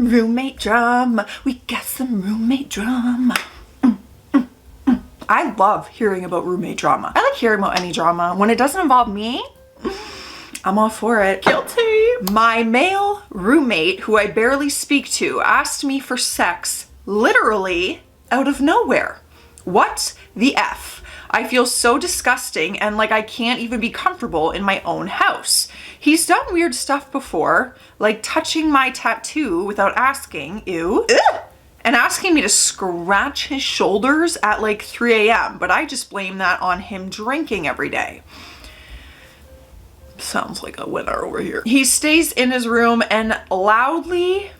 Roommate drama. We got some roommate drama. I love hearing about roommate drama. I like hearing about any drama. When it doesn't involve me, I'm all for it. Guilty. My male roommate, who I barely speak to, asked me for sex literally out of nowhere. What the F? I feel so disgusting and like I can't even be comfortable in my own house. He's done weird stuff before, like touching my tattoo without asking, ew. Ugh. And asking me to scratch his shoulders at like 3 a.m. But I just blame that on him drinking every day. Sounds like a winner over here. He stays in his room and loudly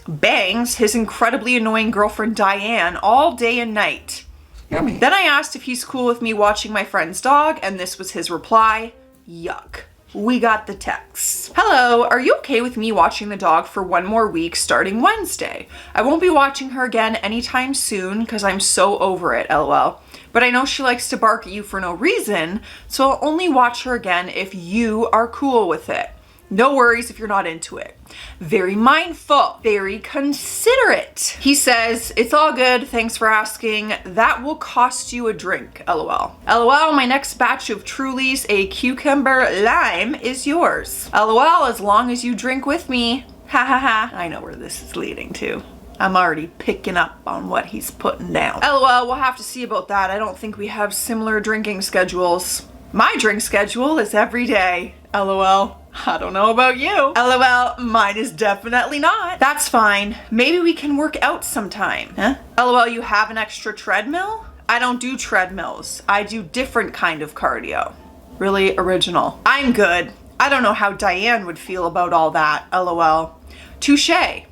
bangs his incredibly annoying girlfriend Diane all day and night. Yummy. Then I asked if he's cool with me watching my friend's dog, and this was his reply: yuck. We got the text. Hello, are you okay with me watching the dog for 1 more week starting Wednesday? I won't be watching her again anytime soon because I'm so over it, lol. But I know she likes to bark at you for no reason, so I'll only watch her again if you are cool with it. No worries if you're not into it. Very mindful, very considerate. He says, it's all good, thanks for asking. That will cost you a drink, lol. LOL, my next batch of Trulies, a cucumber lime, is yours. LOL, as long as you drink with me. Ha ha ha. I know where this is leading to. I'm already picking up on what he's putting down. LOL, we'll have to see about that. I don't think we have similar drinking schedules. My drink schedule is every day. LOL. I don't know about you. LOL, mine is definitely not. That's fine. Maybe we can work out sometime. Huh? LOL, you have an extra treadmill? I don't do treadmills. I do different kind of cardio. Really original. I'm good. I don't know how Diane would feel about all that. LOL. Touche.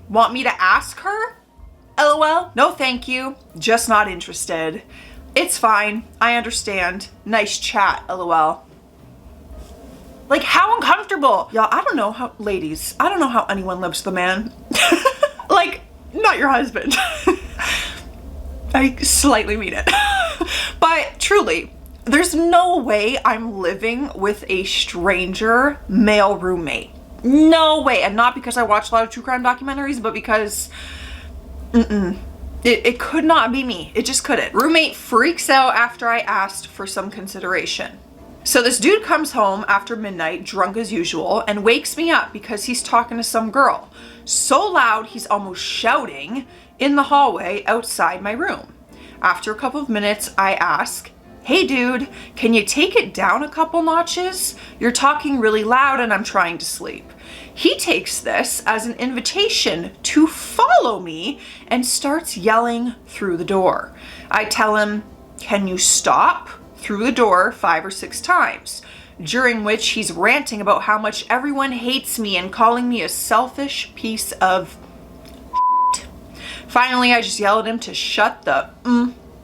Want me to ask her? LOL. No, thank you. Just not interested. It's fine. I understand. Nice chat. LOL. Like, how uncomfortable. Y'all, I don't know how, ladies, I don't know how anyone lives with a man. Like, not your husband. I slightly mean it. But truly, there's no way I'm living with a stranger male roommate. No way. And not because I watch a lot of true crime documentaries, but because, It could not be me. It just couldn't. Roommate freaks out after I asked for some consideration. So this dude comes home after midnight, drunk as usual, and wakes me up because he's talking to some girl. So loud, he's almost shouting in the hallway outside my room. After a couple of minutes, I ask, hey dude, can you take it down a couple notches? You're talking really loud and I'm trying to sleep. He takes this as an invitation to follow me and starts yelling through the door. I tell him, can you stop? Through the door 5 or 6 times, during which he's ranting about how much everyone hates me and calling me a selfish piece of shit. Finally, I just yell at him to shut the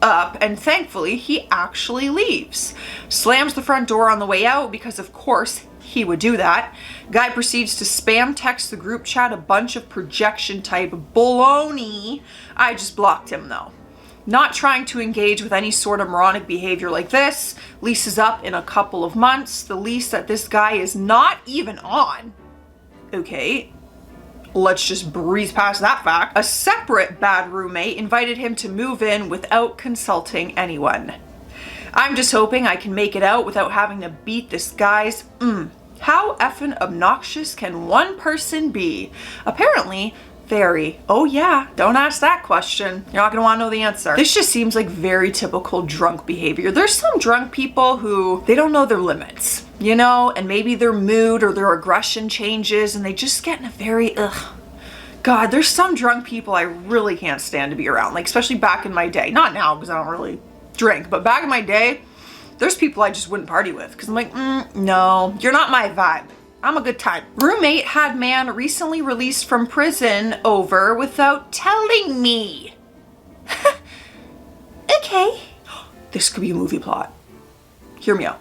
up, and thankfully he actually leaves. Slams the front door on the way out because of course he would do that. Guy proceeds to spam text the group chat a bunch of projection type baloney. I just blocked him though. Not trying to engage with any sort of moronic behavior like this. Lease is up in a couple of months. The lease that this guy is not even on. Okay, let's just breeze past that fact. A separate bad roommate invited him to move in without consulting anyone. I'm just hoping I can make it out without having to beat this guy's How effing obnoxious can one person be? Apparently, very. Oh yeah, don't ask that question. You're not gonna wanna know the answer. This just seems like very typical drunk behavior. There's some drunk people who, they don't know their limits, you know, and maybe their mood or their aggression changes and they just get in a very, God, there's some drunk people I really can't stand to be around, like especially back in my day. Not now, because I don't really drink, but back in my day, there's people I just wouldn't party with because I'm like, no, you're not my vibe. I'm a good time. Roommate had man recently released from prison over without telling me. Okay. This could be a movie plot. Hear me out.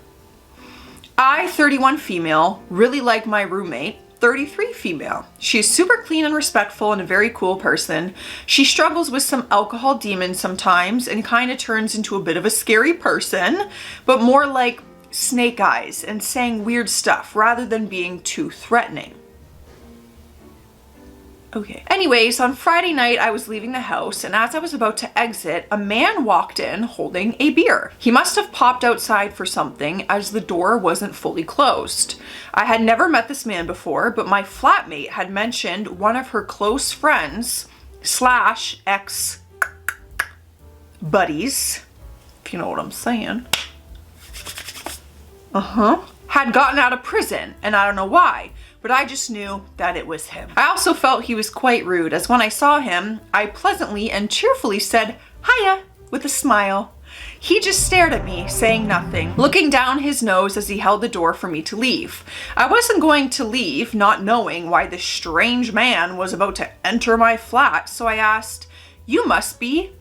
I, 31 female, really like my roommate, 33 female. She's super clean and respectful and a very cool person. She struggles with some alcohol demons sometimes and kind of turns into a bit of a scary person, but more like snake eyes and saying weird stuff rather than being too threatening. Okay. Anyways, on Friday night, I was leaving the house, and as I was about to exit, a man walked in holding a beer. He must have popped outside for something, as the door wasn't fully closed. I had never met this man before, but my flatmate had mentioned one of her close friends / ex buddies, if you know what I'm saying, had gotten out of prison, and I don't know why, but I just knew that it was him. I also felt he was quite rude, as when I saw him, I pleasantly and cheerfully said, "Hiya," with a smile. He just stared at me, saying nothing, looking down his nose as he held the door for me to leave. I wasn't going to leave, not knowing why this strange man was about to enter my flat, so I asked, "You must be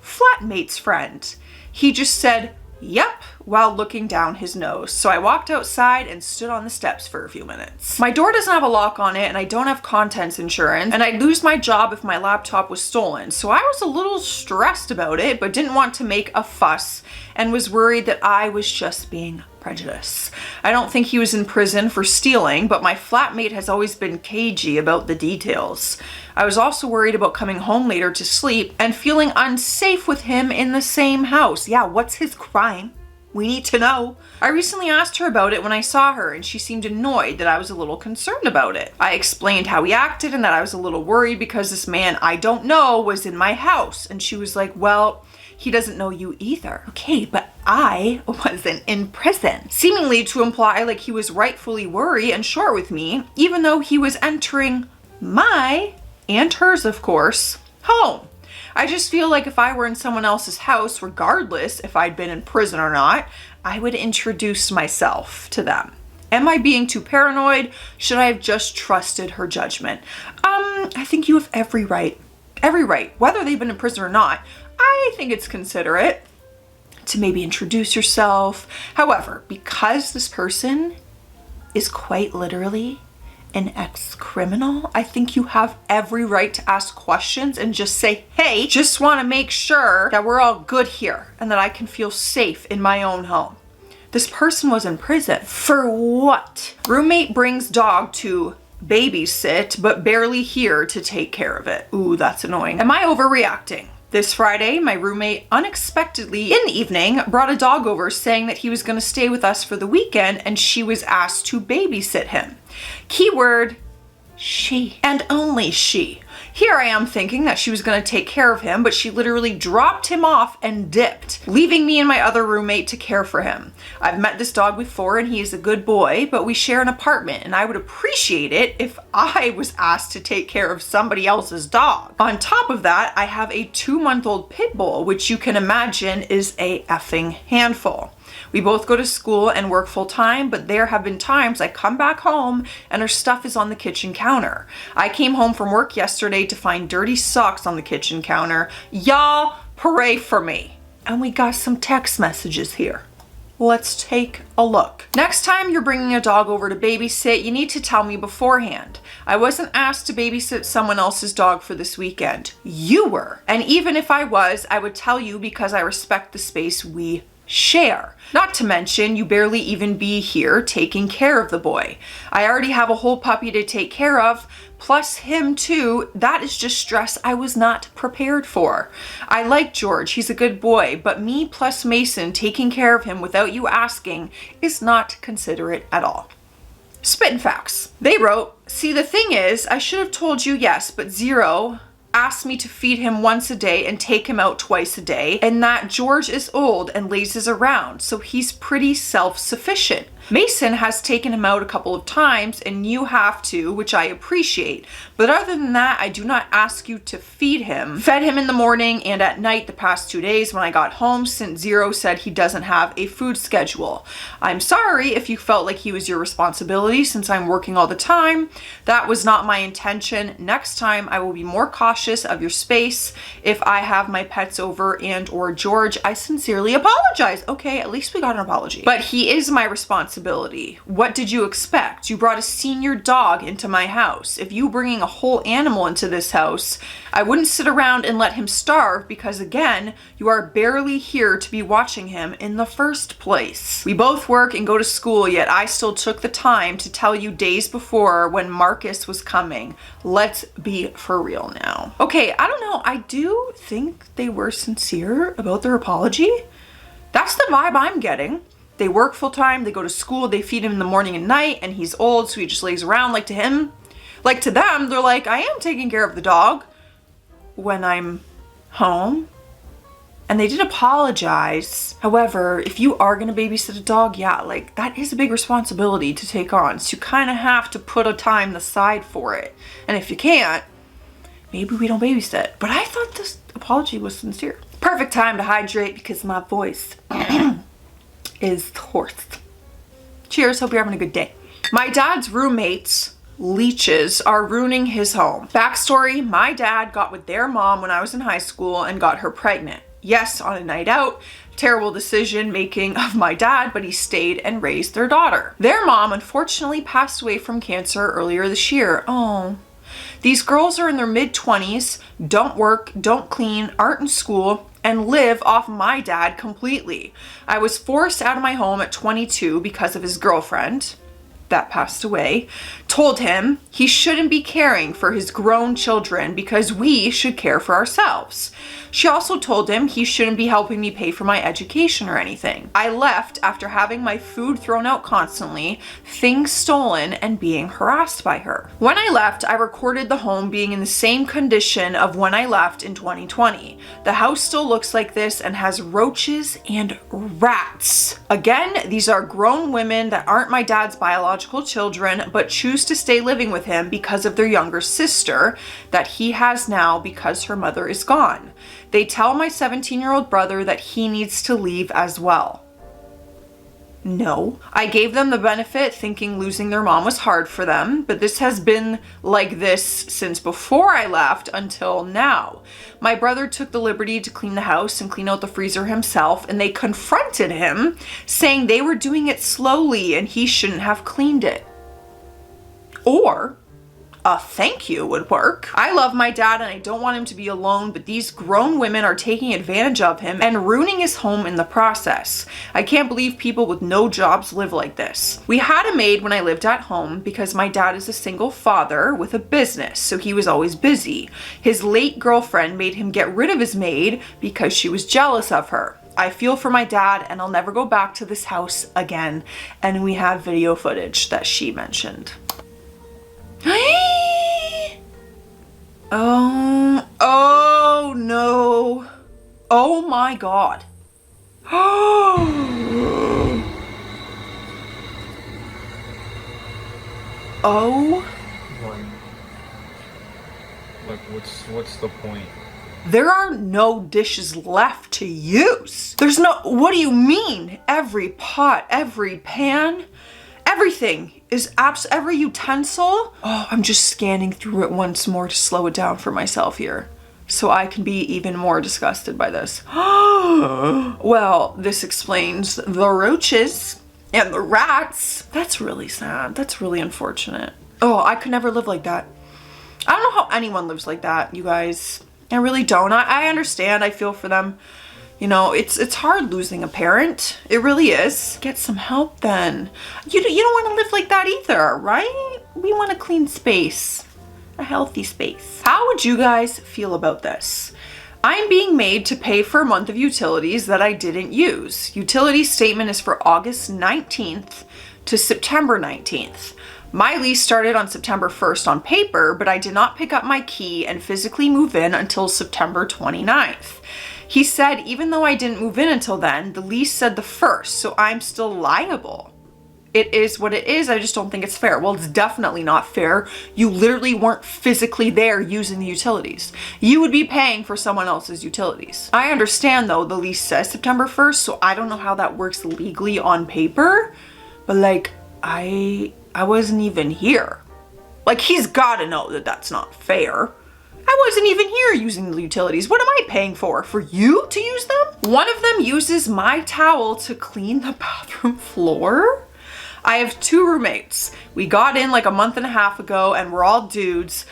flatmate's friend." He just said, "Yep," while looking down his nose. So I walked outside and stood on the steps for a few minutes. My door doesn't have a lock on it, and I don't have contents insurance, and I'd lose my job if my laptop was stolen. So I was a little stressed about it, but didn't want to make a fuss and was worried that I was just being prejudiced. I don't think he was in prison for stealing, but my flatmate has always been cagey about the details. I was also worried about coming home later to sleep and feeling unsafe with him in the same house. Yeah, what's his crime? We need to know. I recently asked her about it when I saw her, and she seemed annoyed that I was a little concerned about it. I explained how he acted and that I was a little worried because this man I don't know was in my house. And she was like, "Well, he doesn't know you either." Okay, but I wasn't in prison. Seemingly to imply like he was rightfully worried and short with me, even though he was entering my, and hers of course, home. I just feel like if I were in someone else's house, regardless if I'd been in prison or not, I would introduce myself to them. Am I being too paranoid? Should I have just trusted her judgment? I think you have every right, whether they've been in prison or not. I think it's considerate to maybe introduce yourself. However, because this person is quite literally an ex-criminal, I think you have every right to ask questions and just say, "Hey, just want to make sure that we're all good here and that I can feel safe in my own home." This person was in prison. For what? Roommate brings dog to babysit, but barely here to take care of it. Ooh, that's annoying. Am I overreacting? This Friday, my roommate unexpectedly in the evening brought a dog over saying that he was going to stay with us for the weekend and she was asked to babysit him. Keyword, she, and only she. Here I am thinking that she was going to take care of him, but she literally dropped him off and dipped, leaving me and my other roommate to care for him. I've met this dog before and he is a good boy, but we share an apartment and I would appreciate it if I was asked to take care of somebody else's dog. On top of that, I have a 2-month-old pit bull, which you can imagine is a effing handful. We both go to school and work full time, but there have been times I come back home and her stuff is on the kitchen counter. I came home from work yesterday to find dirty socks on the kitchen counter. Y'all, pray for me. And we got some text messages here. Let's take a look. Next time you're bringing a dog over to babysit, you need to tell me beforehand. I wasn't asked to babysit someone else's dog for this weekend. You were. And even if I was, I would tell you because I respect the space we share. Not to mention, you barely even be here taking care of the boy. I already have a whole puppy to take care of, plus him too. That is just stress I was not prepared for. I like George, he's a good boy, but me plus Mason taking care of him without you asking is not considerate at all. Spittin' facts. They wrote, "See, the thing is, I should have told you yes, but Zero asked me to feed him once a day and take him out twice a day, and that George is old and lazes around, so he's pretty self-sufficient. Mason has taken him out a couple of times and you have to, which I appreciate. But other than that, I do not ask you to feed him. Fed him in the morning and at night the past 2 days when I got home since Zero said he doesn't have a food schedule. I'm sorry if you felt like he was your responsibility since I'm working all the time. That was not my intention. Next time I will be more cautious of your space if I have my pets over and or George. I sincerely apologize." Okay, at least we got an apology. But he is my responsibility. responsibility. What did you expect? You brought a senior dog into my house. If you bringing a whole animal into this house, I wouldn't sit around and let him starve because, again, you are barely here to be watching him in the first place. We both work and go to school, yet I still took the time to tell you days before when Marcus was coming. Let's be for real now. Okay, I don't know. I do think they were sincere about their apology. That's the vibe I'm getting. They work full time, they go to school, they feed him in the morning and night, and he's old, so he just lays around. Like to him, like to them, they're like, I am taking care of the dog when I'm home. And they did apologize. However, if you are gonna babysit a dog, yeah, like that is a big responsibility to take on. So you kind of have to put a time aside for it. And if you can't, maybe we don't babysit. But I thought this apology was sincere. Perfect time to hydrate because my voice is hoarse. Cheers, hope you're having a good day. My dad's roommates, leeches, are ruining his home. Backstory, my dad got with their mom when I was in high school and got her pregnant. Yes, on a night out. Terrible decision making of my dad, but he stayed and raised their daughter. Their mom unfortunately passed away from cancer earlier this year. Oh. These girls are in their mid-20s, don't work, don't clean, aren't in school, and live off my dad completely. I was forced out of my home at 22 because of his girlfriend that passed away, told him he shouldn't be caring for his grown children because we should care for ourselves. She also told him he shouldn't be helping me pay for my education or anything. I left after having my food thrown out constantly, things stolen, and being harassed by her. When I left, I recorded the home being in the same condition of when I left in 2020. The house still looks like this and has roaches and rats. Again, these are grown women that aren't my dad's biological children, but choose to stay living with him because of their younger sister that he has now because her mother is gone. They tell my 17-year-old brother that he needs to leave as well. No. I gave them the benefit thinking losing their mom was hard for them, but this has been like this since before I left until now. My brother took the liberty to clean the house and clean out the freezer himself, and they confronted him, saying they were doing it slowly and he shouldn't have cleaned it. Or a thank you would work. I love my dad and I don't want him to be alone, but these grown women are taking advantage of him and ruining his home in the process. I can't believe people with no jobs live like this. We had a maid when I lived at home because my dad is a single father with a business, so he was always busy. His late girlfriend made him get rid of his maid because she was jealous of her. I feel for my dad and I'll never go back to this house again. And we have video footage that she mentioned. Oh no. Oh my God. Oh. Like what's the point? There are no dishes left to use. There's no, what do you mean? Every pot, every pan, everything is every utensil. Oh, I'm just scanning through it once more to slow it down for myself here, so I can be even more disgusted by this. Well, this explains the roaches and the rats. That's really sad. That's really unfortunate. Oh, I could never live like that. I don't know how anyone lives like that, you guys. I really don't. I understand. I feel for them. You know, it's hard losing a parent. It really is. Get some help then. You don't want to live like that either, right? We want a clean space, a healthy space. How would you guys feel about this? I'm being made to pay for a month of utilities that I didn't use. Utility statement is for August 19th to September 19th. My lease started on September 1st on paper, but I did not pick up my key and physically move in until September 29th. He said even though I didn't move in until then, the lease said the 1st, so I'm still liable. It is what it is. I just don't think it's fair. Well, it's definitely not fair. You literally weren't physically there using the utilities. You would be paying for someone else's utilities. I understand though, the lease says September 1st, so I don't know how that works legally on paper, but like, I wasn't even here. Like, he's gotta know that that's not fair. I wasn't even here using the utilities. What am I paying for? For you to use them? One of them uses my towel to clean the bathroom floor. I have 2 roommates. We got in like a month and a half ago and we're all dudes.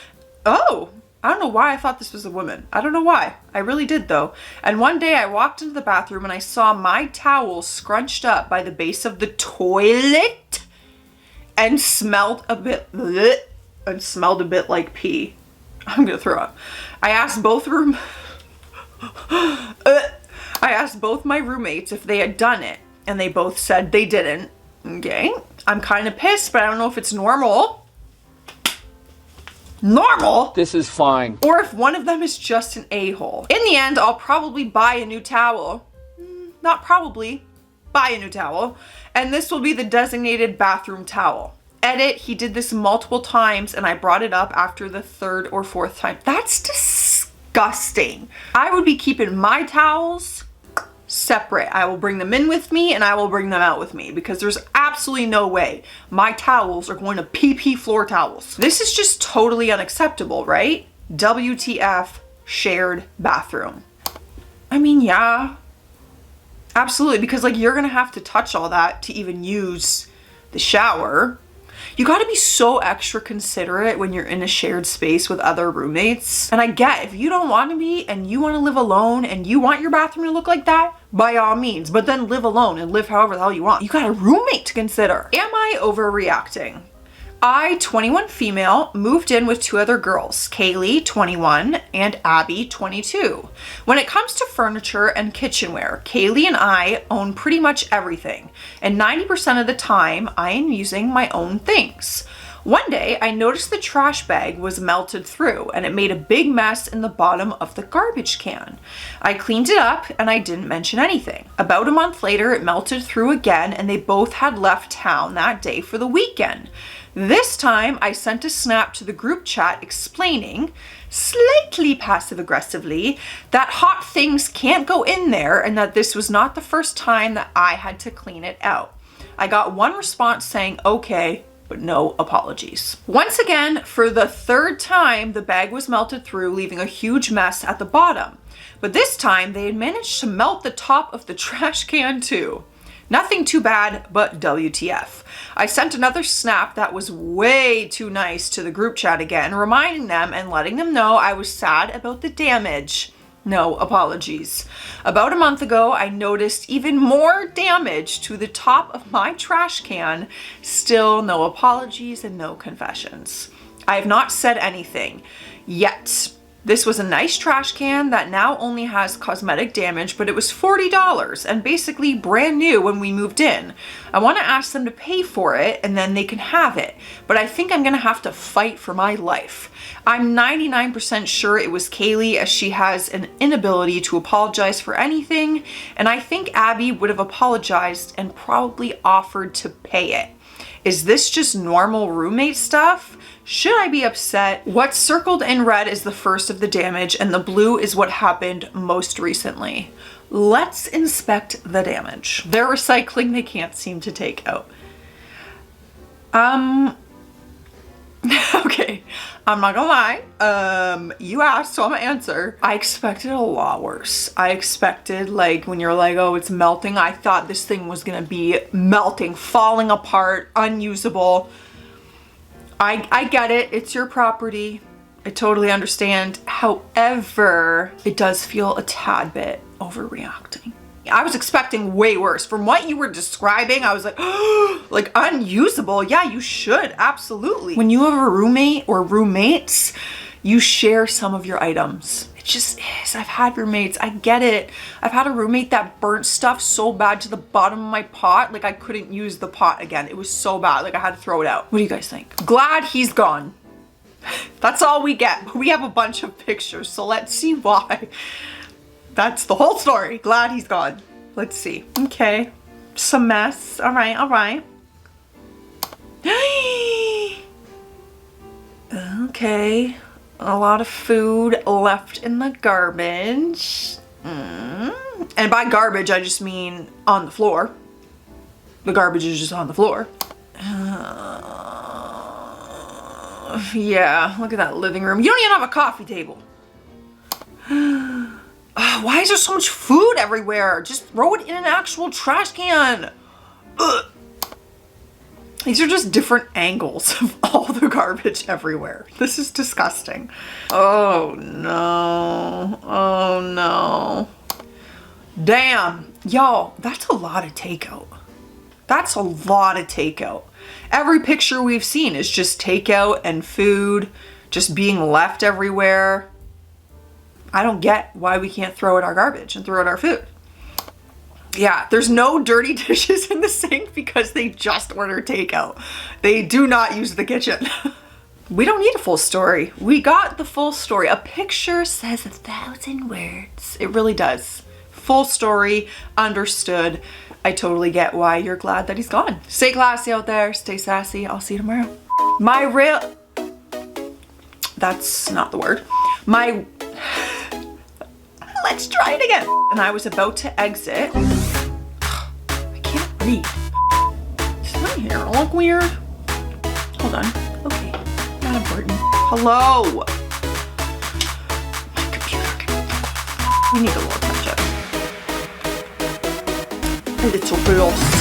Oh, I don't know why I thought this was a woman. I don't know why. I really did though. And one day I walked into the bathroom and I saw my towel scrunched up by the base of the toilet and smelled a bit like pee. I'm gonna throw up. I asked both my roommates if they had done it and they both said they didn't. Okay. I'm kind of pissed, but I don't know if it's normal. Normal? This is fine. Or if one of them is just an a-hole. In the end, I'll probably buy a new towel. Not probably. Buy a new towel. And this will be the designated bathroom towel. Edit, he did this multiple times and I brought it up after the 3rd or 4th time. That's disgusting. I would be keeping my towels separate. I will bring them in with me and I will bring them out with me because there's absolutely no way my towels are going to PP floor towels. This is just totally unacceptable, right? WTF shared bathroom. I mean, yeah, absolutely. Because like you're going to have to touch all that to even use the shower. You got to be so extra considerate when you're in a shared space with other roommates. And I get if you don't want to be and you want to live alone and you want your bathroom to look like that, by all means, but then live alone and live however the hell you want. You got a roommate to consider. Am I overreacting? I, 21 female, moved in with 2 other girls, Kaylee, 21, and Abby, 22. When it comes to furniture and kitchenware, Kaylee and I own pretty much everything, and 90% of the time, I am using my own things. One day, I noticed the trash bag was melted through, and it made a big mess in the bottom of the garbage can. I cleaned it up, and I didn't mention anything. About a month later, it melted through again, and they both had left town that day for the weekend. This time, I sent a snap to the group chat explaining, slightly passive-aggressively, that hot things can't go in there and that this was not the first time that I had to clean it out. I got one response saying, okay, but no apologies. Once again, for the 3rd time, the bag was melted through, leaving a huge mess at the bottom. But this time, they had managed to melt the top of the trash can too. Nothing too bad, but WTF. I sent another snap that was way too nice to the group chat again, reminding them and letting them know I was sad about the damage. No apologies. About a month ago, I noticed even more damage to the top of my trash can. Still no apologies and no confessions. I have not said anything yet. This was a nice trash can that now only has cosmetic damage, but it was $40 and basically brand new when we moved in. I want to ask them to pay for it and then they can have it, but I think I'm going to have to fight for my life. I'm 99% sure it was Kaylee, as she has an inability to apologize for anything, and I think Abby would have apologized and probably offered to pay it. Is this just normal roommate stuff? Should I be upset? What's circled in red is the first of the damage and the blue is what happened most recently. Let's inspect the damage. They're recycling they can't seem to take out. Okay, I'm not gonna lie. You asked, so I'm gonna answer. I expected a lot worse. I expected, like, when you're like, oh, it's melting, I thought this thing was gonna be melting, falling apart, unusable. I get it, it's your property. I totally understand. However, it does feel a tad bit overreacting. I was expecting way worse. From what you were describing, I was like, oh, like unusable. Yeah, you should, absolutely. When you have a roommate or roommates, you share some of your items. It just is. I've had roommates, I get it. I've had a roommate that burnt stuff so bad to the bottom of my pot, like I couldn't use the pot again. It was so bad, like I had to throw it out. What do you guys think? Glad he's gone. That's all we get. We have a bunch of pictures, so let's see why. That's the whole story. Glad he's gone. Let's see. Okay. Some mess. All right, all right. Okay. A lot of food left in the garbage. And by garbage, I just mean on the floor. The garbage is just on the floor. Yeah, look at that living room. You don't even have a coffee table. Why is there so much food everywhere? Just throw it in an actual trash can. Ugh. These are just different angles of all the garbage everywhere. This is disgusting. Oh no. Oh no. Damn. Y'all, that's a lot of takeout. That's a lot of takeout. Every picture we've seen is just takeout and food just being left everywhere. I don't get why we can't throw out our garbage and throw out our food. Yeah, there's no dirty dishes in the sink because they just ordered takeout. They do not use the kitchen. We don't need a full story. We got the full story. A picture says 1,000 words. It really does. Full story, understood. I totally get why you're glad that he's gone. Stay classy out there. Stay sassy. I'll see you tomorrow. That's not the word. Let's try it again. And I was about to exit. I can't read. Does my hair look weird? Hold on. Okay, not important. Hello. My computer. We need a little touch up. A little gloss.